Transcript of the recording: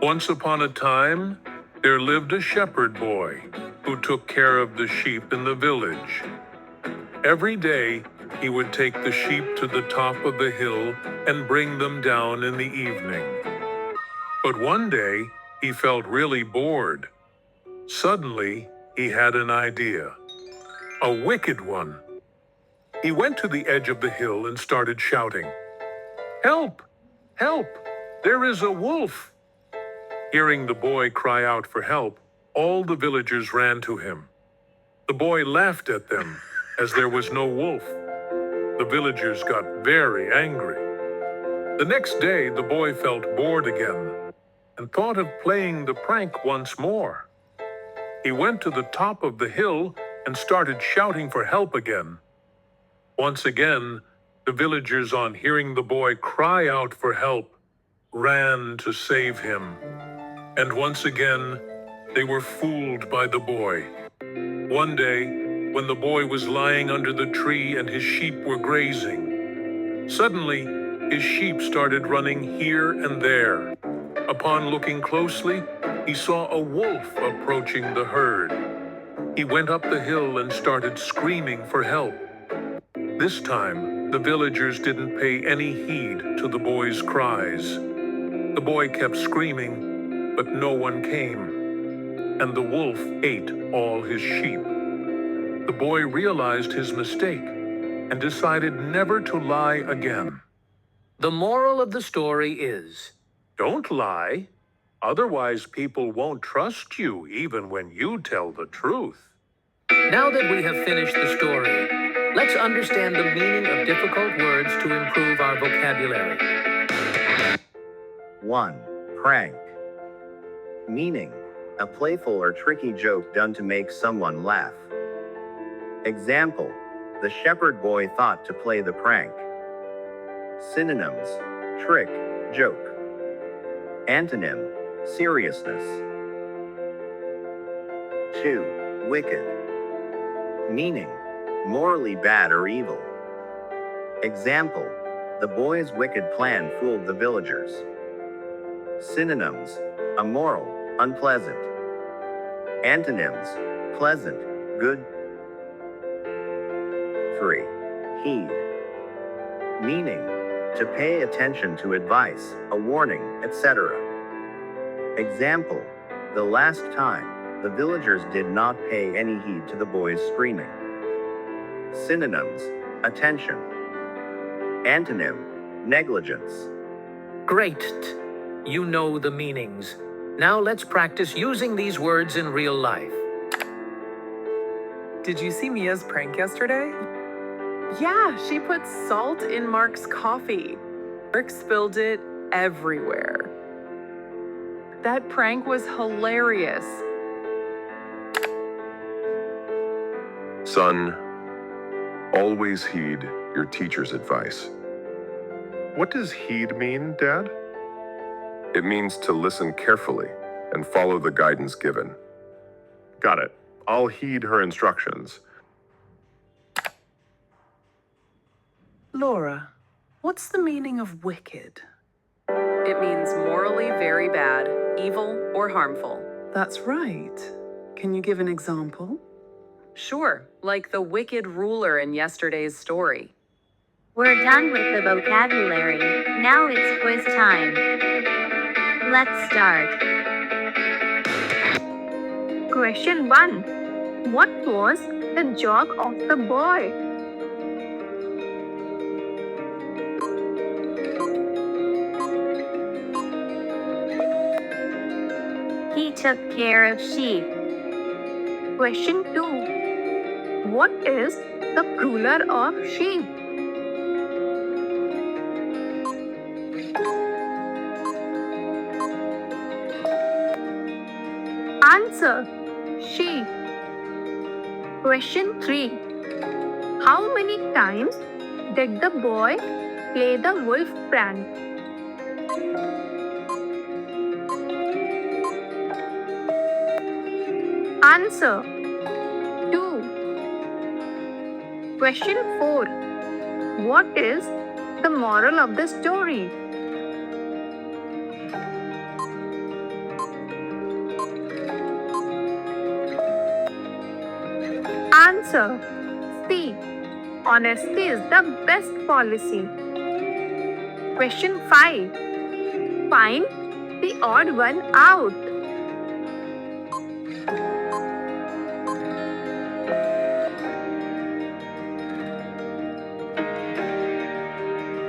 Once upon a time, there lived a shepherd boy who took care of the sheep in the village. Every day, he would take the sheep to the top of the hill and bring them down in the evening. But one day, he felt really bored. Suddenly, he had an idea. A wicked one. He went to the edge of the hill and started shouting, "Help! Help! There is a wolf!" Hearing the boy cry out for help, all the villagers ran to him. The boy laughed at them as there was no wolf. The villagers got very angry. The next day, the boy felt bored again and thought of playing the prank once more. He went to the top of the hill and started shouting for help again. Once again, the villagers, on hearing the boy cry out for help, ran to save him. And once again, they were fooled by the boy. One day, when the boy was lying under the tree and his sheep were grazing, suddenly his sheep started running here and there. Upon looking closely, he saw a wolf approaching the herd. He went up the hill and started screaming for help. This time, the villagers didn't pay any heed to the boy's cries. The boy kept screaming, but no one came, and the wolf ate all his sheep. The boy realized his mistake and decided never to lie again. The moral of the story is, Don't lie, otherwise people won't trust you even when you tell the truth. now that we have finished the story, let's understand the meaning of difficult words to improve our vocabulary. 1. Prank. Meaning, a playful or tricky joke done to make someone laugh. Example, the shepherd boy thought to play the prank. Synonyms, trick, joke. Antonym, seriousness. 2. Wicked. Meaning, morally bad or evil. Example, the boy's wicked plan fooled the villagers. Synonyms, immoral, unpleasant. Antonyms, pleasant, good. 3. Heed. Meaning, to pay attention to advice, a warning, etc. Example, the last time, the villagers did not pay any heed to the boy's screaming. Synonyms, attention. Antonym, negligence. Great! You know the meanings. Now let's practice using these words in real life. Did you see Mia's prank yesterday? Yeah, she put salt in Mark's coffee. Mark spilled it everywhere. That prank was hilarious. Son, always heed your teacher's advice. What does heed mean, Dad? It means to listen carefully and follow the guidance given. Got it. I'll heed her instructions. Laura, what's the meaning of wicked? It means morally very bad, evil, or harmful. That's right. Can you give an example? Sure, like the wicked ruler in yesterday's story. We're done with the vocabulary. Now it's quiz time. Let's start. Question 1. What was the job of the boy? He took care of sheep. Question 2. What is the ruler of sheep? Answer. Sheep. Question 3. How many times did the boy play the wolf prank? Answer. 2. Question 4. What is the moral of the story? Answer C. Honesty is the best policy. Question 5. Find the odd one out.